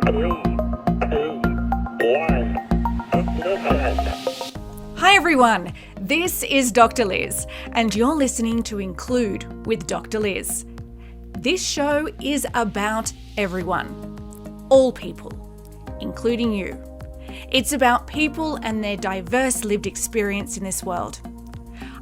Hi everyone, this is Dr. Liz, and you're listening to Include with Dr. Liz. This show is about everyone, all people, including you. It's about people and their diverse lived experience in this world.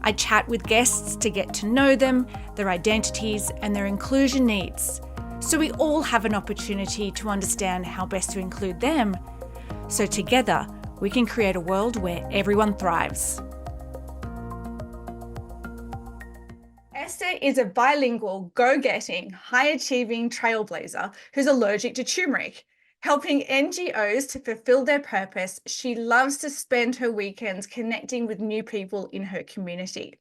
I chat with guests to get to know them, their identities, and their inclusion needs, so we all have an opportunity to understand how best to include them, so together we can create a world where everyone thrives. Esther is a bilingual, go-getting, high-achieving trailblazer who's allergic to tumeric. Helping NGOs to fulfill their purpose, she loves to spend her weekends connecting with new people in her community.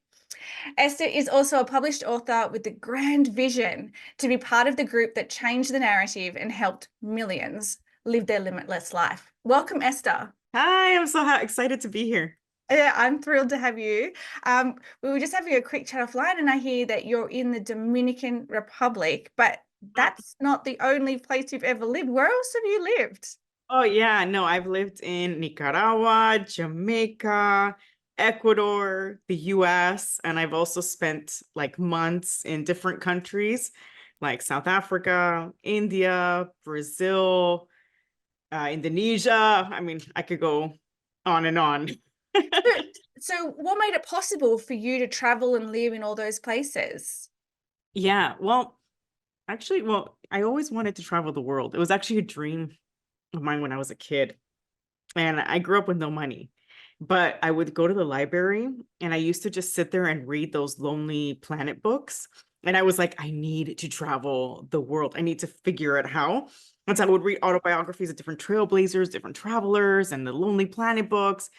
Esther is also a published author with the grand vision to be part of the group that changed the narrative and helped millions live their limitless life. Welcome, Esther. Hi, I'm so excited to be here. Yeah, I'm thrilled to have you. We were just having a quick chat offline, and I hear that you're in the Dominican Republic, but that's not the only place you've ever lived. Where else have you lived? Oh, yeah, no, I've lived in Nicaragua, Jamaica, Ecuador, the US, and I've also spent like months in different countries like South Africa, India, Brazil, Indonesia. I mean, I could go on and on. So what made it possible for you to travel and live in all those places? Yeah, well, I always wanted to travel the world. It was actually a dream of mine when I was a kid. And I grew up with no money, but I would go to the library and I used to just sit there and read those Lonely Planet books. And I was like, I need to travel the world. I need to figure out how. And so I would read autobiographies of different trailblazers, different travelers, and the Lonely Planet books.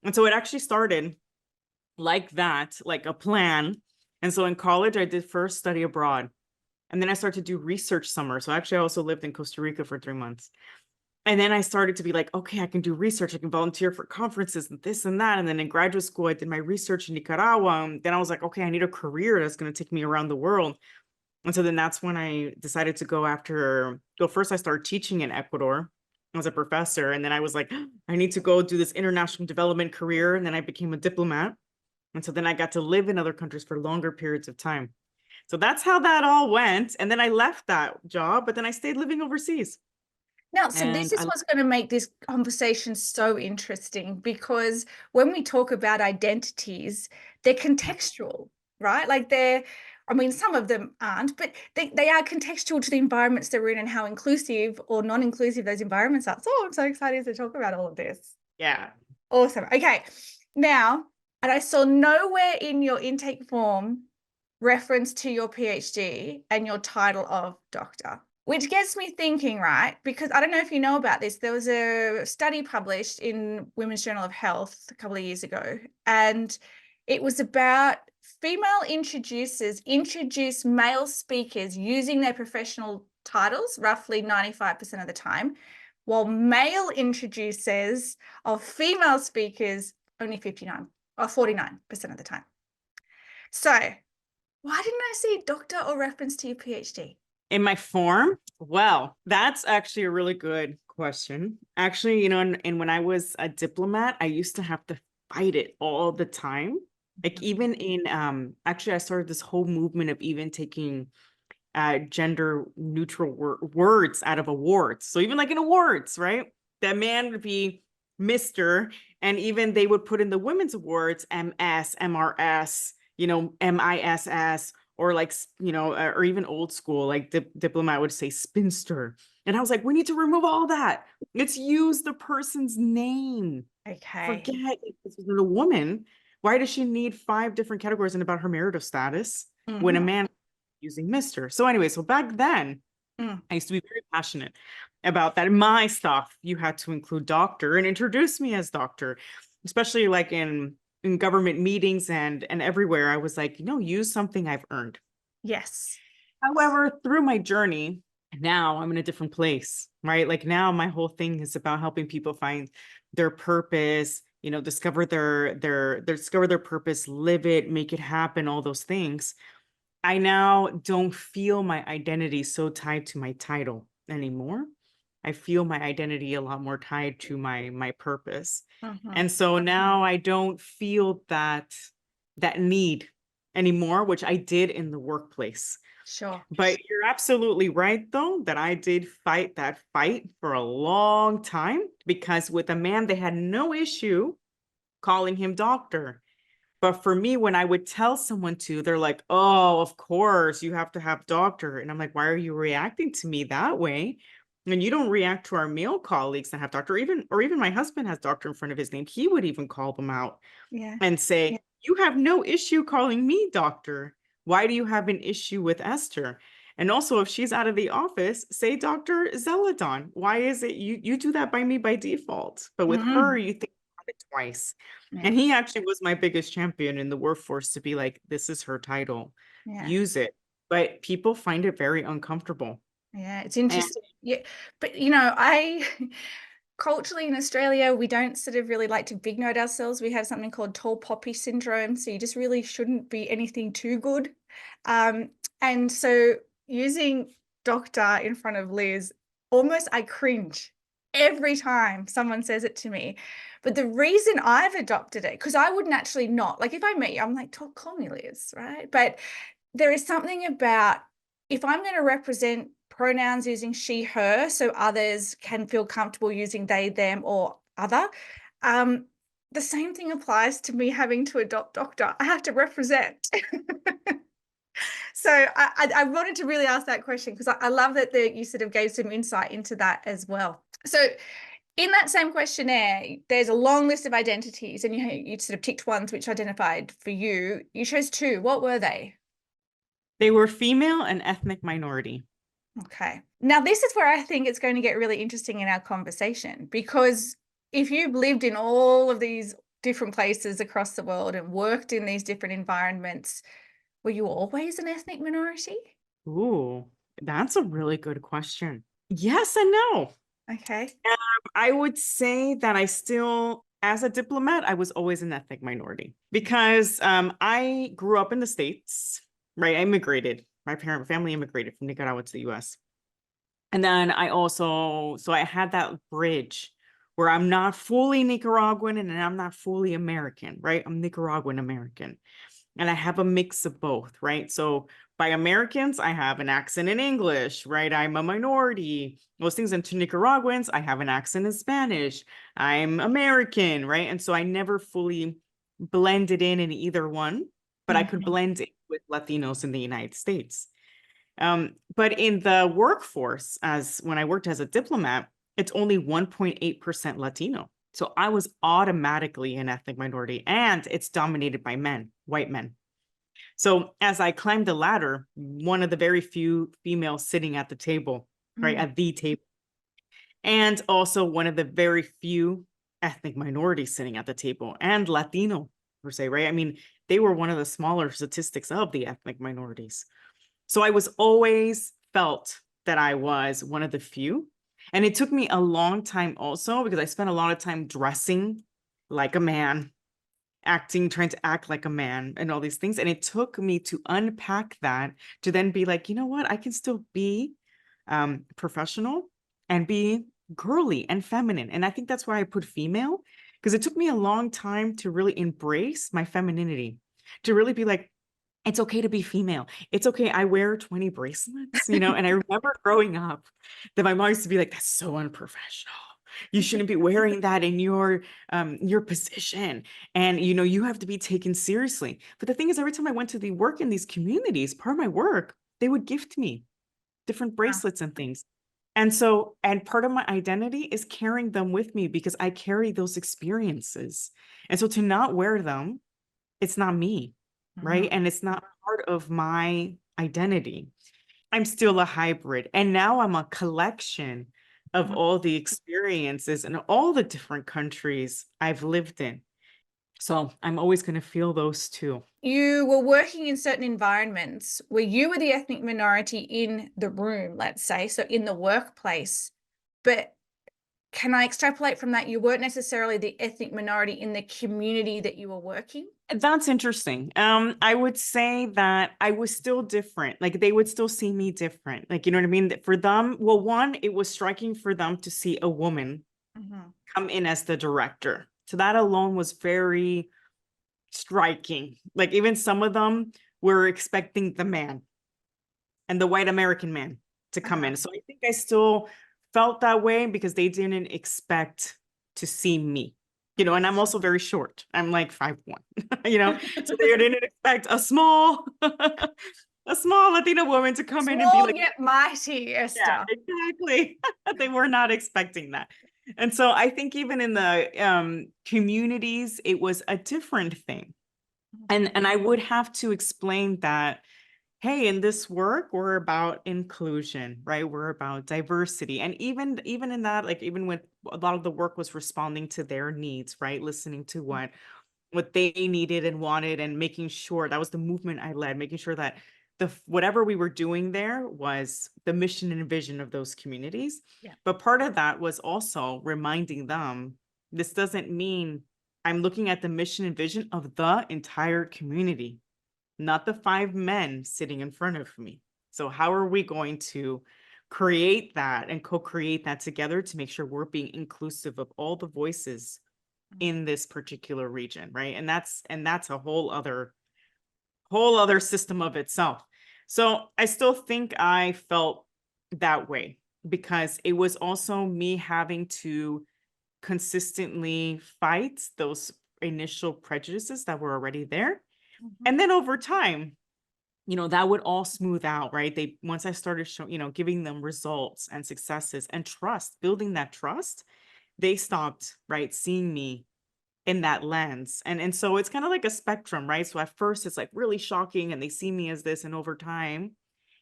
And so it actually started like that, like a plan. And so in college, I did first study abroad. And then I started to do research summer. So actually, I also lived in Costa Rica for 3 months. And then I started to be like, okay, I can do research. I can volunteer for conferences and this and that. And then in graduate school, I did my research in Nicaragua. And then I was like, okay, I need a career that's going to take me around the world. And so then that's when I decided to first I started teaching in Ecuador as a professor. And then I was like, I need to go do this international development career. And then I became a diplomat. And so then I got to live in other countries for longer periods of time. So that's how that all went. And then I left that job, but then I stayed living overseas. Now, so this is what's going to make this conversation so interesting, because when we talk about identities, they're contextual, right? Like some of them aren't, but they are contextual to the environments that we're in and how inclusive or non-inclusive those environments are. So I'm so excited to talk about all of this. Yeah. Awesome. Okay. Now, and I saw nowhere in your intake form reference to your PhD and your title of doctor. Which gets me thinking, right? Because I don't know if you know about this. There was a study published in Women's Journal of Health a couple of years ago, and it was about female introducers introduce male speakers using their professional titles roughly 95% of the time, while male introducers of female speakers only 59 or 49% of the time. So why didn't I see doctor or reference to your PhD? In my form? Well, that's actually a really good question. Actually, and when I was a diplomat, I used to have to fight it all the time. Like even in, actually, I started this whole movement of even taking gender neutral words out of awards. So even like in awards, right? That man would be Mr. And even they would put in the women's awards, MS, MRS, MISS, or like, or even old school, like the diplomat would say spinster. And I was like, we need to remove all that. Let's use the person's name. Okay. Forget if this is a woman. Why does she need 5 different categories and about her marital status when a man using Mr.? So anyway, so back then, I used to be very passionate about that. In my stuff, you had to include doctor and introduce me as doctor, especially like in government meetings and everywhere. I was like, use something I've earned. Yes. However, through my journey, now I'm in a different place, right? Like now my whole thing is about helping people find their purpose, discover their purpose, live it, make it happen, all those things. I now don't feel my identity so tied to my title anymore. I feel my identity a lot more tied to my purpose. Mhm. And so now I don't feel that need anymore, which I did in the workplace. Sure. But you're absolutely right, though, that I did fight that fight for a long time, because with a man, they had no issue calling him doctor. But for me, when I would tell someone to, they're like, oh, of course, you have to have doctor. And I'm like, why are you reacting to me that way? And you don't react to our male colleagues that have doctor, or even my husband has doctor in front of his name. He would even call them out Yeah. and say, you have no issue calling me doctor. Why do you have an issue with Esther? And also, if she's out of the office, say Dr. Zeledon. Why is it you do that by me by default? But with her, Mm. you think about it twice. Yeah. And he actually was my biggest champion in the workforce to be like, this is her title, Yeah. use it. But people find it very uncomfortable. Yeah. It's And interesting. Yeah. But I culturally in Australia, we don't sort of really like to big note ourselves. We have something called tall poppy syndrome. So you just really shouldn't be anything too good. And so using doctor in front of Liz, almost I cringe every time someone says it to me. But the reason I've adopted it, because I would naturally not, like if I meet you, I'm like, call me Liz, right? But there is something about if I'm going to represent pronouns using she, her, so others can feel comfortable using they, them, or other, the same thing applies to me having to adopt doctor. I have to represent. So I wanted to really ask that question because I love that you sort of gave some insight into that as well. So in that same questionnaire, there's a long list of identities and you sort of ticked ones which identified for you. You chose two. What were they? they were female and ethnic minority. Okay. Now, this is where I think it's going to get really interesting in our conversation, because if you've lived in all of these different places across the world and worked in these different environments, were you always an ethnic minority? Ooh, that's a really good question. Yes and no. Okay. I would say that I still, as a diplomat, I was always an ethnic minority because I grew up in the States, right? I immigrated. My family immigrated from Nicaragua to the US. And then so I had that bridge where I'm not fully Nicaraguan and I'm not fully American, right? I'm Nicaraguan American. And I have a mix of both, right? So by Americans, I have an accent in English, right? I'm a minority. Those things. And to Nicaraguans, I have an accent in Spanish. I'm American, right? And so I never fully blended in either one, but I could blend in with Latinos in the United States. But in the workforce, as when I worked as a diplomat, it's only 1.8% Latino. So I was automatically an ethnic minority, and it's dominated by men, white men. So as I climbed the ladder, one of the very few females sitting at the table, right, at the table, and also one of the very few ethnic minorities sitting at the table, and Latino per se, right? I mean, they were one of the smaller statistics of the ethnic minorities. So I was always felt that I was one of the few. And it took me a long time also because I spent a lot of time dressing like a man, trying to act like a man and all these things. And it took me to unpack that to then be like, you know what? I can still be professional and be girly and feminine. And I think that's why I put female, because it took me a long time to really embrace my femininity, to really be like, it's okay to be female. It's okay. I wear 20 bracelets, and I remember growing up that my mom used to be like, that's so unprofessional. You shouldn't be wearing that in your position. And you have to be taken seriously. But the thing is, every time I went to the work in these communities, part of my work, they would gift me different bracelets and things. And part of my identity is carrying them with me because I carry those experiences. And so to not wear them, it's not me, right? And it's not part of my identity. I'm still a hybrid. And now I'm a collection of all the experiences and all the different countries I've lived in. So I'm always going to feel those too. You were working in certain environments where you were the ethnic minority in the room, let's say, so in the workplace. But can I extrapolate from that? You weren't necessarily the ethnic minority in the community that you were working? That's interesting. I would say that I was still different. Like they would still see me different. Like, you know what I mean? For them, well, one, it was striking for them to see a woman come in as the director. So that alone was very striking. Like even some of them were expecting the man and the white American man to come in. So I think I still felt that way because they didn't expect to see me. You know, and I'm also very short. I'm like 5'1", you know, so they didn't expect a small, a small Latina woman to come in and be Small like, yet mighty, Esther. yeah, exactly. They were not expecting that. And so I think even in the communities, it was a different thing. And I would have to explain that, hey, in this work, we're about inclusion, right? We're about diversity. And even in that, like even when a lot of the work was responding to their needs, right? Listening to what they needed and wanted and making sure that was the movement I led, making sure that whatever we were doing there was the mission and vision of those communities. Yeah. But part of that was also reminding them, this doesn't mean I'm looking at the mission and vision of the entire community, not the 5 men sitting in front of me. So how are we going to create that and co-create that together to make sure we're being inclusive of all the voices in this particular region, right? And that's a whole other system of itself. So I still think I felt that way because it was also me having to consistently fight those initial prejudices that were already there. And then over time, you know, that would all smooth out, right? Once I started showing, you know, giving them results and successes and trust, building that trust, they stopped, right, seeing me in that lens. And so it's kind of like a spectrum, right? So at first it's like really shocking and they see me as this, and over time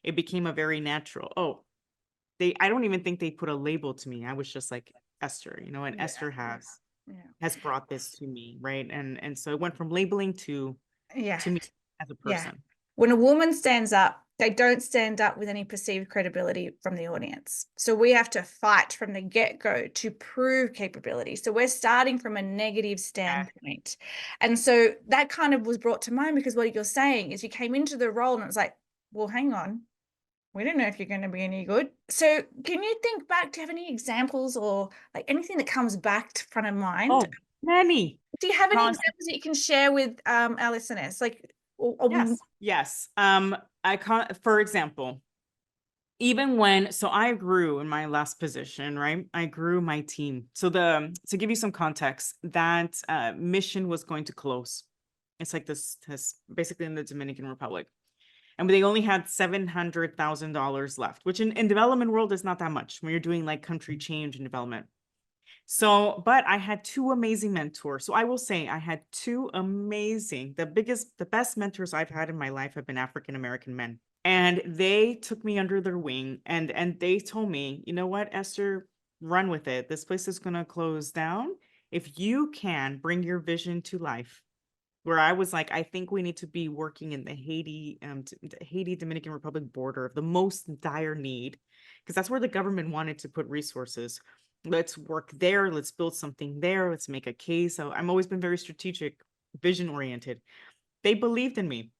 it became a very natural, oh, I don't even think they put a label to me. I was just like Esther, you know, and Esther has brought this to me, right? And so it went from labeling to me as a person. When a woman stands up, they don't stand up with any perceived credibility from the audience. So we have to fight from the get-go to prove capability. So we're starting from a negative standpoint. And so that kind of was brought to mind because what you're saying is you came into the role and it's like, well, hang on, we don't know if you're going to be any good. So can you think back, do you have any examples or like anything that comes back to front of mind? Oh, many. Do you have any examples that you can share with our listeners? Like, yes. For example, even when, so I grew in my last position, right? I grew my team. So to give you some context, that mission was going to close. It's like this basically in the Dominican Republic. And they only had $700,000 left, which in development world is not that much when you're doing like country change and development. So, but I had 2 amazing mentors. So I will say I had 2 amazing, the best mentors I've had in my life have been African-American men. And they took me under their wing and they told me, you know what, Esther, run with it. This place is going to close down. If you can bring your vision to life, where I was like, I think we need to be working in the Haiti Dominican Republic border of the most dire need, because that's where the government wanted to put resources. Let's work there. Let's build something there. Let's make a case. So I've always been very strategic, vision oriented. They believed in me.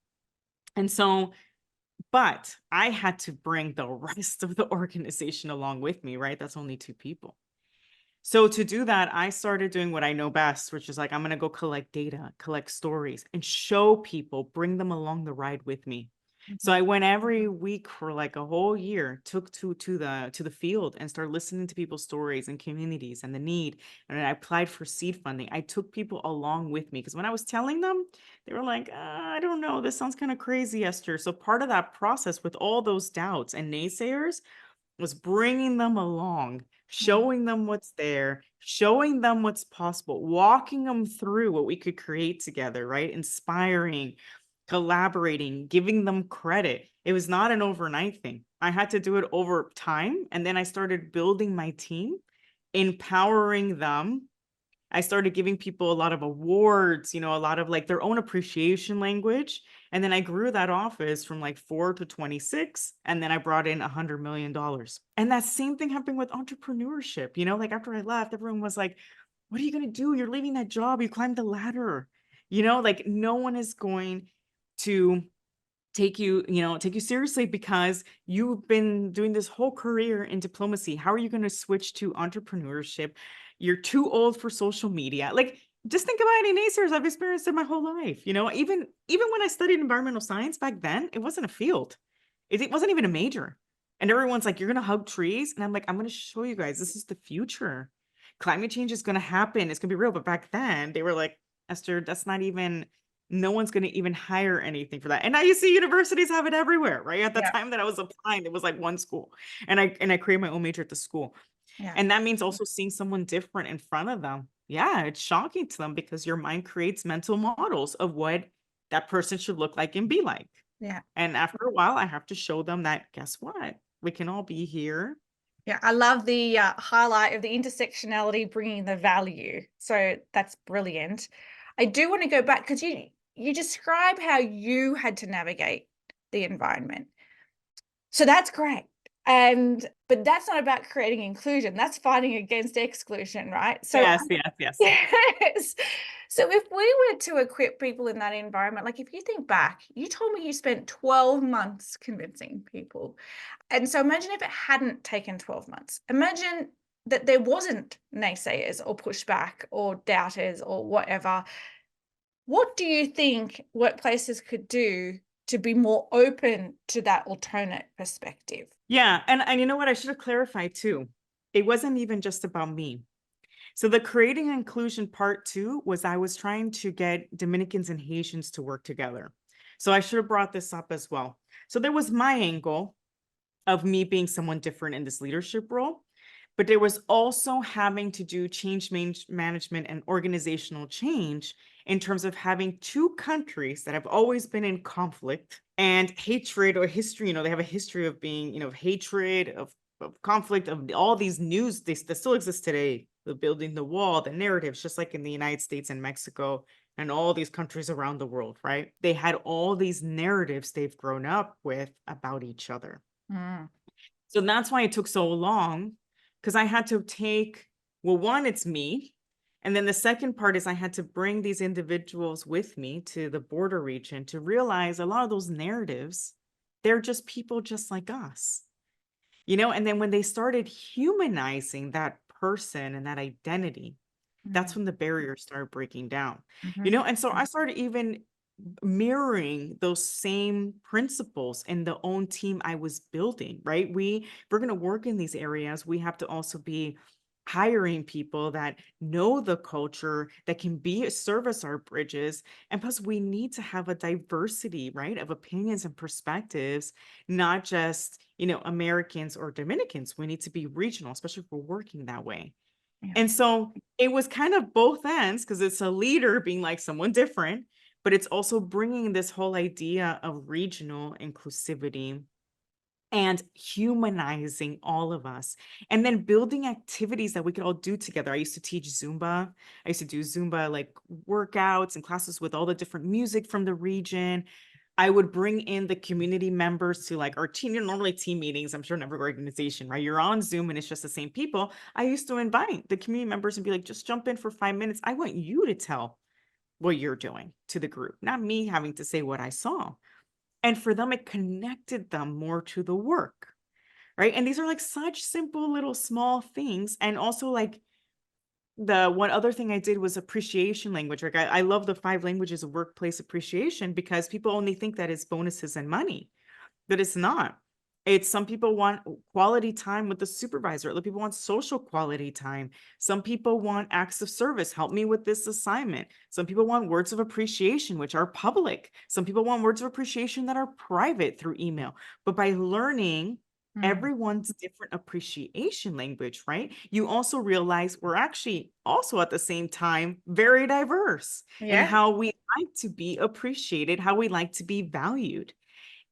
And so, but I had to bring the rest of the organization along with me, right? That's only 2 people. So to do that, I started doing what I know best, which is like, I'm going to go collect data, collect stories, and show people, bring them along the ride with me. So I went every week for like a whole year, took to the field and started listening to people's stories and communities and the need. And I applied for seed funding. I took people along with me because when I was telling them, they were like, I don't know, this sounds kind of crazy, Esther. So part of that process with all those doubts and naysayers was bringing them along, showing them what's there, showing them what's possible, walking them through what we could create together, right? Inspiring, collaborating, giving them credit. It was not an overnight thing. I had to do it over time. And then I started building my team, empowering them I started giving people a lot of awards, a lot of like their own appreciation language. And then I grew that office from like 4 to 26. And then I brought in $100 million. And that same thing happened with entrepreneurship. Like after I left, everyone was like, what are you going to do? You're leaving that job. You climbed the ladder. Like no one is going to take you seriously because you've been doing this whole career in diplomacy. How are you going to switch to entrepreneurship? You're too old for social media. Like, just think about any naysayers I've experienced in my whole life. Even when I studied environmental science back then, it wasn't a field. It wasn't even a major. And everyone's like, you're going to hug trees. And I'm like, I'm going to show you guys, this is the future. Climate change is going to happen. It's going to be real. But back then they were like, Esther, that's not even, no one's going to even hire anything for that. And now you see universities have it everywhere, right? At the Yeah. time that I was applying, it was like one school. And I created my own major at the school. Yeah. And that means also seeing someone different in front of them. Yeah, it's shocking to them because your mind creates mental models of what that person should look like and be like. Yeah. And after a while, I have to show them that, guess what? We can all be here. Yeah, I love the highlight of the intersectionality bringing the value. So that's brilliant. I do want to go back because you describe how you had to navigate the environment. So that's great. But that's not about creating inclusion. That's fighting against exclusion, right? So Yes. yes. So if we were to equip people in that environment, like if you think back, you told me you spent 12 months convincing people. And so imagine if it hadn't taken 12 months. Imagine that there wasn't naysayers or pushback or doubters or whatever. What do you think workplaces could do to be more open to that alternate perspective? Yeah. And you know what? I should have clarified too. It wasn't even just about me. So the creating inclusion part 2 was I was trying to get Dominicans and Haitians to work together. So I should have brought this up as well. So there was my angle of me being someone different in this leadership role, but there was also having to do change management and organizational change in terms of having two countries that have always been in conflict and hatred or history. They have a history of being, of hatred, of conflict, of all these news that still exist today, the building the wall, the narratives, just like in the United States and Mexico and all these countries around the world, right? They had all these narratives they've grown up with about each other. Mm. So that's why it took so long, because I had to take, well, one, it's me. And then the second part is I had to bring these individuals with me to the border region to realize a lot of those narratives, they're just people just like us. And then when they started humanizing that person and that identity, that's when the barriers started breaking down. And so I started even mirroring those same principles in the own team I was building, right? We're going to work in these areas. We have to also be hiring people that know the culture, that can service our bridges. And plus we need to have a diversity, right, of opinions and perspectives, not just, Americans or Dominicans. We need to be regional, especially if we're working that way. Yeah. And so it was kind of both ends, because it's a leader being like someone different, but it's also bringing this whole idea of regional inclusivity and humanizing all of us, and then building activities that we could all do together. I used to teach Zumba. I used to do Zumba like workouts and classes with all the different music from the region. I would bring in the community members to like our team, normally team meetings. I'm sure in every organization, right? You're on Zoom and it's just the same people. I used to invite the community members and be like, just jump in for 5 minutes. I want you to tell what you're doing to the group, not me having to say what I saw. And for them, it connected them more to the work, right? And these are like such simple little small things. And also like the one other thing I did was appreciation language. Like I love the 5 languages of workplace appreciation, because people only think that it's bonuses and money, but it's not. It's some people want quality time with the supervisor. Other people want social quality time. Some people want acts of service. Help me with this assignment. Some people want words of appreciation, which are public. Some people want words of appreciation that are private through email. But by learning everyone's different appreciation language, right? You also realize we're actually also at the same time very diverse in how we like to be appreciated, how we like to be valued.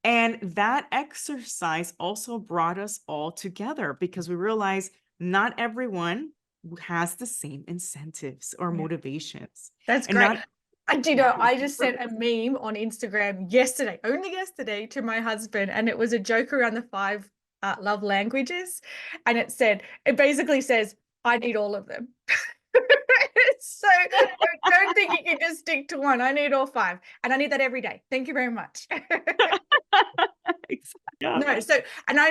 And that exercise also brought us all together, because we realized not everyone has the same incentives or Yeah. motivations. That's And great. not And you yeah, know, I just sent a meme on Instagram yesterday, only yesterday, to my husband, and it was a joke around the 5 love languages. And it basically says, I need all of them. So don't think you can just stick to one. I need all 5. And I need that every day. Thank you very much. yeah. No, so and I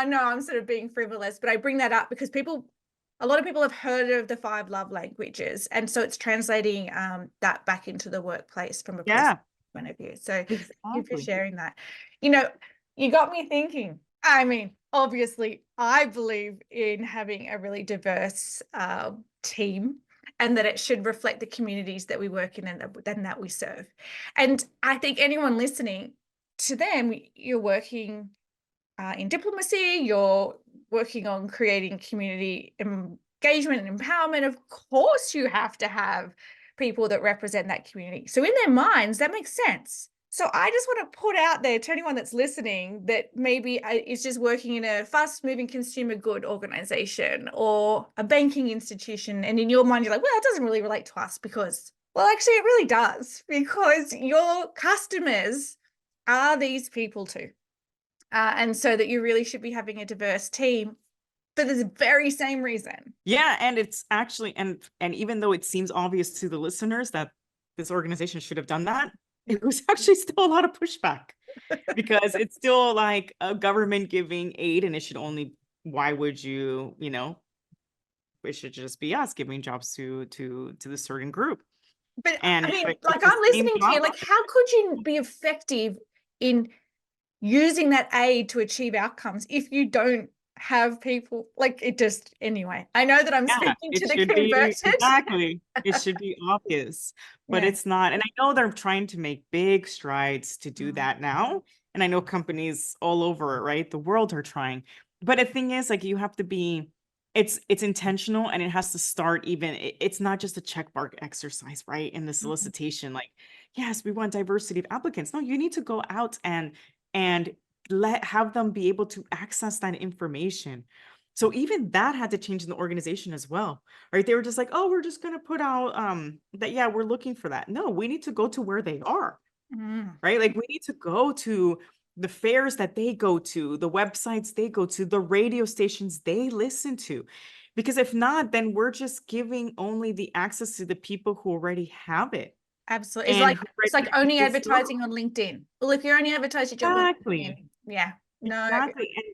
know I'm sort of being frivolous, but I bring that up because a lot of people have heard of the 5 love languages, and so it's translating that back into the workplace from a personal Yeah, point of view. So thank you for exactly. sharing that. You know, you got me thinking. I mean, obviously, I believe in having a really diverse team, and that it should reflect the communities that we work in and that we serve. And I think anyone listening, to them, you're working in diplomacy, you're working on creating community engagement and empowerment. Of course, you have to have people that represent that community. So, in their minds, that makes sense. So, I just want to put out there to anyone that's listening that maybe is just working in a fast moving consumer good organization or a banking institution. And in your mind, you're like, well, that doesn't really relate to us because, well, actually, it really does, because your customers are these people too. And so that you really should be having a diverse team for this very same reason. Yeah, and it's actually and even though it seems obvious to the listeners that this organization should have done that, it was actually still a lot of pushback because it's still like a government giving aid, and it should only why would you, it should just be us giving jobs to the certain group. But And I mean, it's like, the I'm same listening to you, job. like, how could you be effective in using that aid to achieve outcomes if you don't have people like it? Just anyway, I know that I'm Yeah, speaking it to the should be converted. exactly. It should be obvious, but Yeah. it's not. And I know they're trying to make big strides to do Mm. that now. And I know companies all over, right? The world are trying. But the thing is, like, you have to be, it's intentional, and it has to start even, it's not just a check mark exercise, right? In the Mhm. solicitation, like, yes, we want diversity of applicants. No, you need to go out and have them be able to access that information. So even that had to change in the organization as well, right? They were just like, oh, we're just going to put out that, yeah, we're looking for that. No, we need to go to where they are, Mm. right? Like, we need to go to the fairs that they go to, the websites they go to, the radio stations they listen to. Because if not, then we're just giving only the access to the people who already have it Absolutely. and who It's already like only feel strong. advertising on LinkedIn. Well, if you only advertise your job on LinkedIn, Exactly. yeah, no, Exactly. And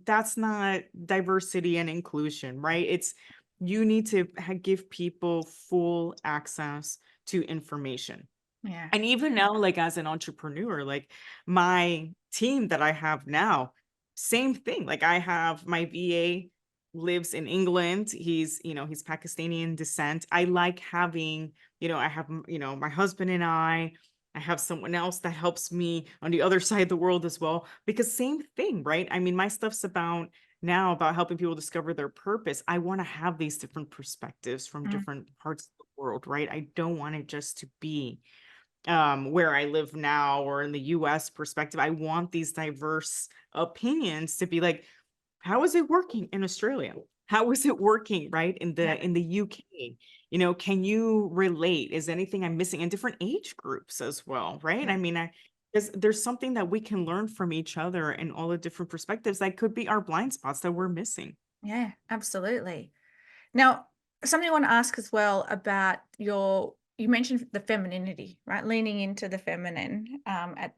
that's not diversity and inclusion, right? It's you need to give people full access to information. yeah. And even now, like, as an entrepreneur, like, my team that I have now, same thing. Like, I have my VA lives in England. He's Pakistani in descent. I like having, I have, my husband and I have someone else that helps me on the other side of the world as well. Because same thing, right? I mean, my stuff's about helping people discover their purpose. I want to have these different perspectives from Mm. different parts of the world, right? I don't want it just to be where I live now or in the US perspective. I want these diverse opinions to be like, how is it working in Australia? How is it working, right? In Yeah. the UK? Can you relate? Is anything I'm missing in different age groups as well, right? Yeah. I mean, there's something that we can learn from each other and all the different perspectives that could be our blind spots that we're missing. Yeah, absolutely. Now, something I want to ask as well about you mentioned the femininity, right? Leaning into the feminine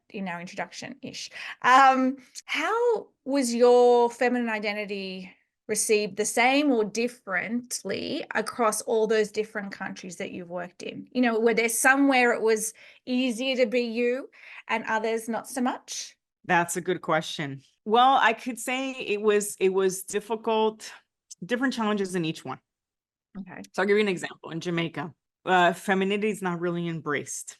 in our introduction-ish. How was your feminine identity received, the same or differently across all those different countries that you've worked in? Were there somewhere it was easier to be you and others not so much? That's a good question. Well, I could say it was difficult, different challenges in each one. Okay. So I'll give you an example. In Jamaica, femininity is not really embraced.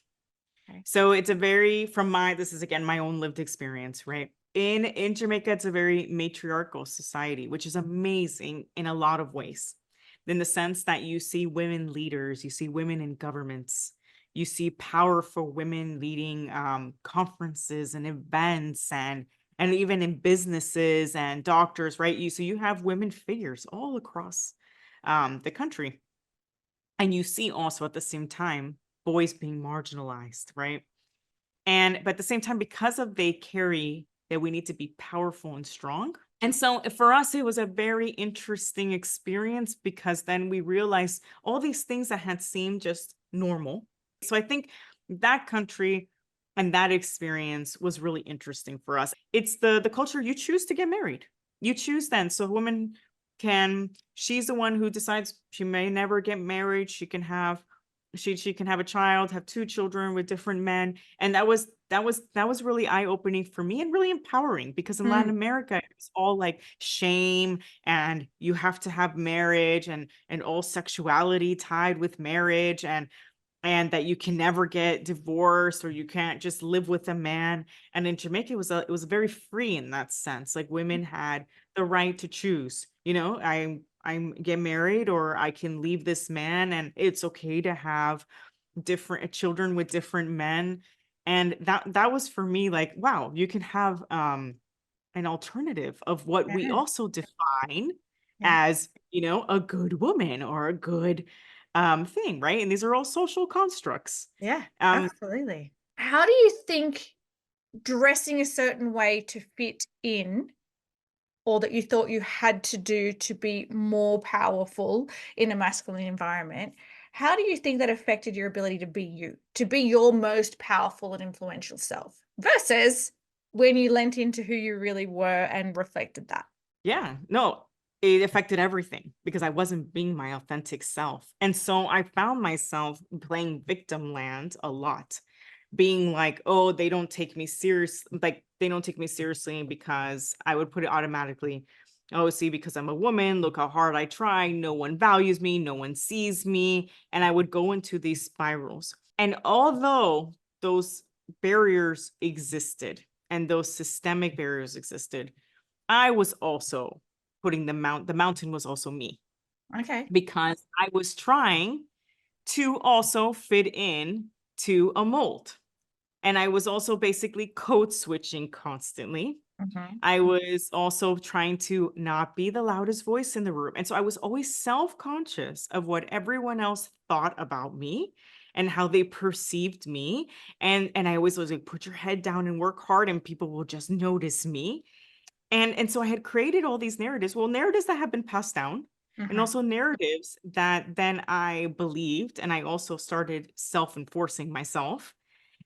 Okay. So it's this is again my own lived experience, right? In Jamaica, it's a very matriarchal society, which is amazing in a lot of ways. In the sense that you see women leaders, you see women in governments, you see powerful women leading conferences and events and even in businesses and doctors, right? So you have women figures all across the country. And you see also at the same time boys being marginalized, right? But at the same time, because of they carry that we need to be powerful and strong. And so for us, it was a very interesting experience because then we realized all these things that had seemed just normal. So I think that country and that experience was really interesting for us. It's the culture. You choose to get married. You choose then. So women she's the one who decides she may never get married. She can have a child, have two children with different men. And that was really eye-opening for me and really empowering, because in Latin America it's all like shame, and you have to have marriage, and all sexuality tied with marriage, and that you can never get divorced, or you can't just live with a man. And in Jamaica, it was very free in that sense. Like women had the right to choose, I'm get married, or I can leave this man, and it's okay to have different children with different men. And that was for me like, wow, you can have an alternative of what we Yeah. also define Yeah. as, a good woman or a good thing, right? And these are all social constructs. Yeah, Um, absolutely. How do you think dressing a certain way to fit in, or that you thought you had to do to be more powerful in a masculine environment, how do you think that affected your ability to be you, to be your most powerful and influential self, versus when you lent into who you really were and reflected that? yeah, no, it affected everything because I wasn't being my authentic self. And so I found myself playing victim land a lot, being like, oh, they don't take me serious. Like they don't take me seriously, because I would put it automatically. Oh, see, because I'm a woman, look how hard I try. No one values me. No one sees me. And I would go into these spirals. And although those barriers existed and those systemic barriers existed, I was also putting the mountain was also me, Okay. because I was trying to also fit in to a mold. And I was also basically code switching constantly. Mhm. I was also trying to not be the loudest voice in the room. And so I was always self-conscious of what everyone else thought about me and how they perceived me. And I always was like, put your head down and work hard, and people will just notice me. And so I had created all these narratives, narratives that have been passed down, and Mhm. also narratives that then I believed, and I also started self-enforcing myself.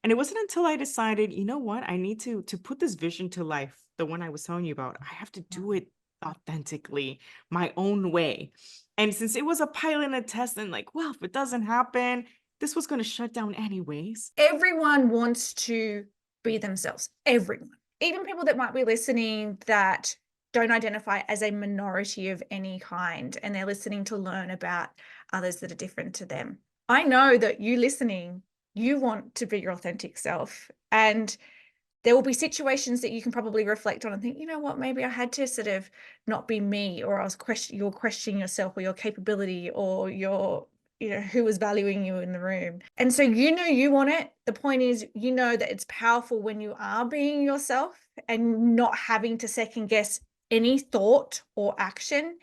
And it wasn't until I decided, you know what, I need to put this vision to life, the one I was telling you about. I have to do it authentically, my own way. And since it was a pilot and a test, and like, well, if it doesn't happen, this was going to shut down anyways. Everyone wants to be themselves. Everyone, even people that might be listening that don't identify as a minority of any kind, and they're listening to learn about others that are different to them. I know that you listening, you want to be your authentic self. And there will be situations that you can probably reflect on and think, you know what, maybe I had to sort of not be me, or I was you're questioning yourself or your capability or your, who was valuing you in the room. And so, you want it. The point is, that it's powerful when you are being yourself and not having to second guess any thought or action.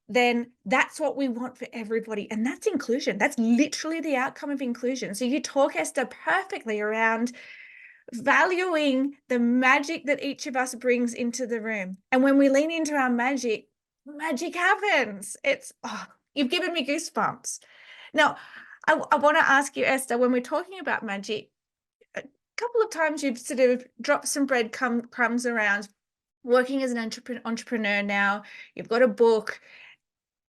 Then that's what we want for everybody. And that's inclusion. That's literally the outcome of inclusion. So you talk, Esther, perfectly around valuing the magic that each of us brings into the room. And when we lean into our magic, magic happens. You've given me goosebumps. Now, I want to ask you, Esther, when we're talking about magic, a couple of times you've sort of dropped some crumbs around working as an entrepreneur now. You've got a book.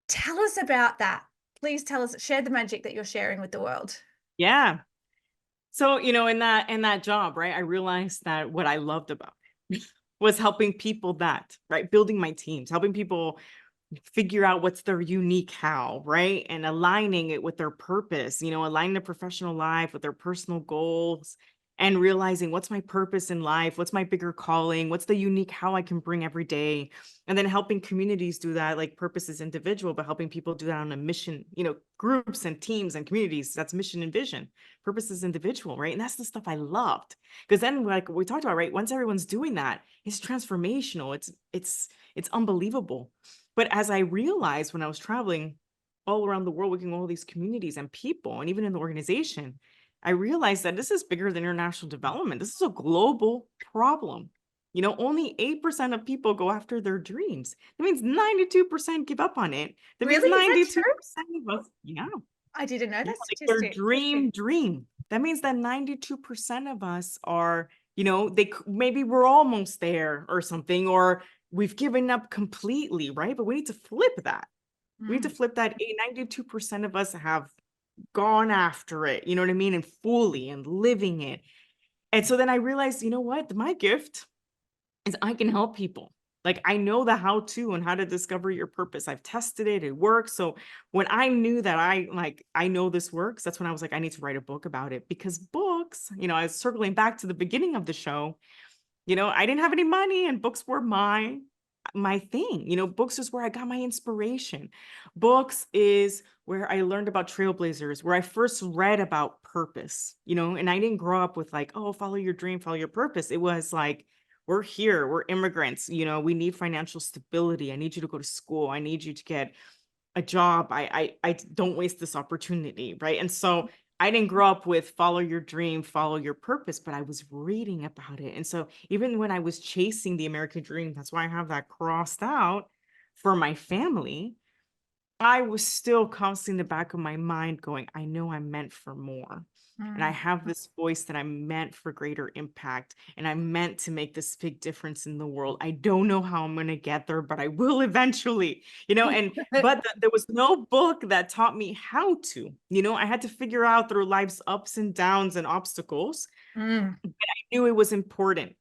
Tell us about that. Please tell us, share the magic that you're sharing with the world. Yeah. So, in that job, right, I realized that what I loved about it was helping people right, building my teams, helping people figure out what's their unique how, right? And aligning it with their purpose, aligning their professional life with their personal goals, and realizing what's my purpose in life, what's my bigger calling, what's the unique how I can bring every day. And then helping communities do that. Like purpose is individual, but helping people do that on a mission, groups and teams and communities. That's mission and vision. Purpose is individual, right? And that's the stuff I loved. Because then, like we talked about, right, once everyone's doing that, it's transformational. It's unbelievable. But as I realized when I was traveling, all around the world, working with all these communities and people, and even in the organization, I realized that this is bigger than international development. This is a global problem. You know, only 8% of people go after their dreams. That means 92% give up on it. That means Really? Is that true? 92% of us, yeah, I didn't know yeah, that like their statistic. dream. That means that 92% of us are, you know, maybe we're almost there or something, or we've given up completely, right? But we need to flip that. We need to Mm, flip that. 92% of us have gone after it, you know what I mean? And fully and living it. And so then I realized, you know what? My gift is I can help people. Like I know the how to and how to discover your purpose. I've tested it, it works. So when I knew that I know this works, that's when I was like, I need to write a book about it, because books, you know, I was circling back to the beginning of the show, you know, I didn't have any money and books were my thing. You know, books is where I got my inspiration. Books is where I learned about trailblazers, where I first read about purpose, you know, and I didn't grow up with like, oh, follow your dream, follow your purpose. It was like, we're here, we're immigrants, you know, we need financial stability. I need you to go to school. I need you to get a job. I don't waste this opportunity, right? And so I didn't grow up with follow your dream, follow your purpose, but I was reading about it. And so even when I was chasing the American dream, that's why I have that crossed out for my family, I was still constantly in the back of my mind going, I know I'm meant for more. And I mm. have this voice that I'm meant for greater impact. And I'm meant to make this big difference in the world. I don't know how I'm going to get there, but I will eventually, you know, but there was no book that taught me how to, you know, I had to figure out through life's ups and downs and obstacles. Mm, I knew it was important.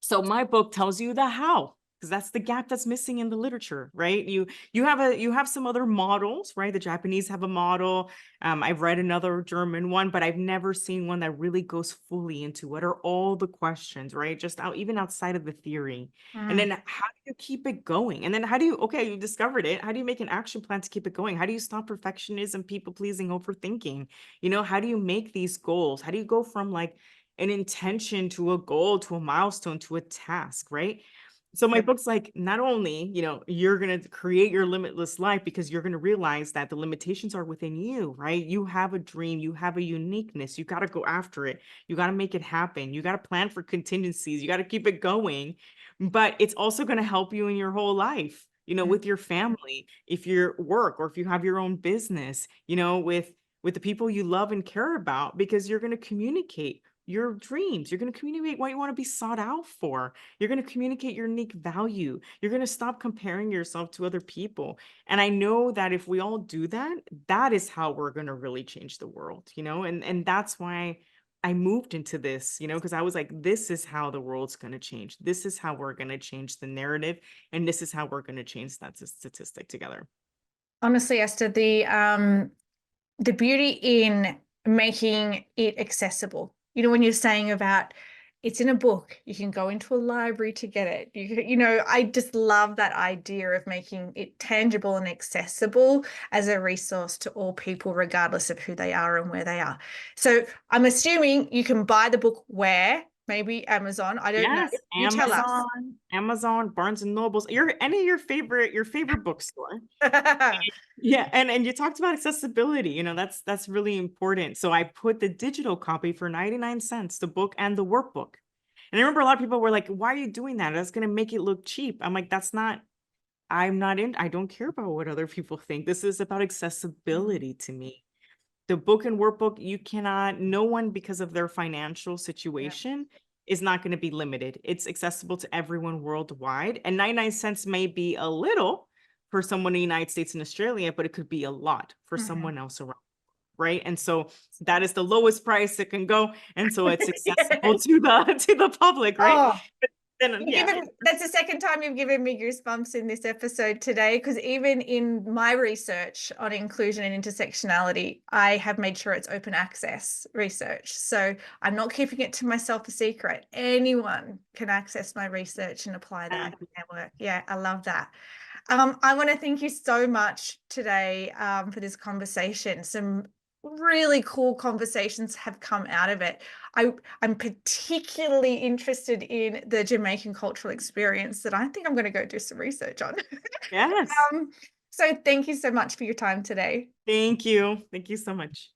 So my book tells you the how, because that's the gap that's missing in the literature, right? You have some other models, right? The Japanese have a model. I've read another German one, but I've never seen one that really goes fully into what are all the questions, right? Just out, even outside of the theory. And mm, then how do you keep it going? And then how do you, okay, you discovered it. How do you make an action plan to keep it going? How do you stop perfectionism, people pleasing, overthinking? You know, how do you make these goals? How do you go from like an intention to a goal, to a milestone, to a task, right? So my yeah. book's like, not only, you know, you're going to create your limitless life because you're going to realize that the limitations are within you, right? You have a dream, you have a uniqueness, you got to go after it. You got to make it happen. You got to plan for contingencies. You got to keep it going. But it's also going to help you in your whole life, you know, Mm, with your family, if you work, or if you have your own business, you know, with the people you love and care about, because you're going to communicate your dreams. You're going to communicate what you want to be sought out for. You're going to communicate your unique value. You're going to stop comparing yourself to other people. And I know that if we all do that, that is how we're going to really change the world, you know? And that's why I moved into this, you know, because I was like, this is how the world's going to change. This is how we're going to change the narrative. And this is how we're going to change that statistic together. honestly, Esther, the beauty in making it accessible. You know, when you're saying about it's in a book, you can go into a library to get it. You know, I just love that idea of making it tangible and accessible as a resource to all people, regardless of who they are and where they are. So I'm assuming you can buy the book where? Maybe Amazon. I don't know. Yes, You tell us. Amazon, Barnes and Nobles, any of your favorite bookstore. Yeah, and you talked about accessibility, you know, that's really important. So I put the digital copy for 99 cents, the book and the workbook. And I remember a lot of people were like, why are you doing that? That's going to make it look cheap. I'm like, I don't care about what other people think. This is about Mm, accessibility to me. The book and workbook, no one, because of their financial yeah. situation, is not going to be limited. It's accessible to everyone worldwide. And 99 cents may be a little for someone in the United States and Australia, but it could be a lot for Mhm. someone else around, right? And so that is the lowest price it can go. And so it's accessible to the public, right? Oh, Then yeah. that's the second time you've given me goosebumps in this episode today, because even in my research on inclusion and intersectionality, I have made sure it's open access research. So I'm not keeping it to myself a secret. Anyone can access my research and apply that in their work. Yeah, I love that. I want to thank you so much today for this conversation. Some really cool conversations have come out of it. I'm particularly interested in the Jamaican cultural experience that I think I'm going to go do some research on. Yes. um, So thank you so much for your time today. Thank you. Thank you so much.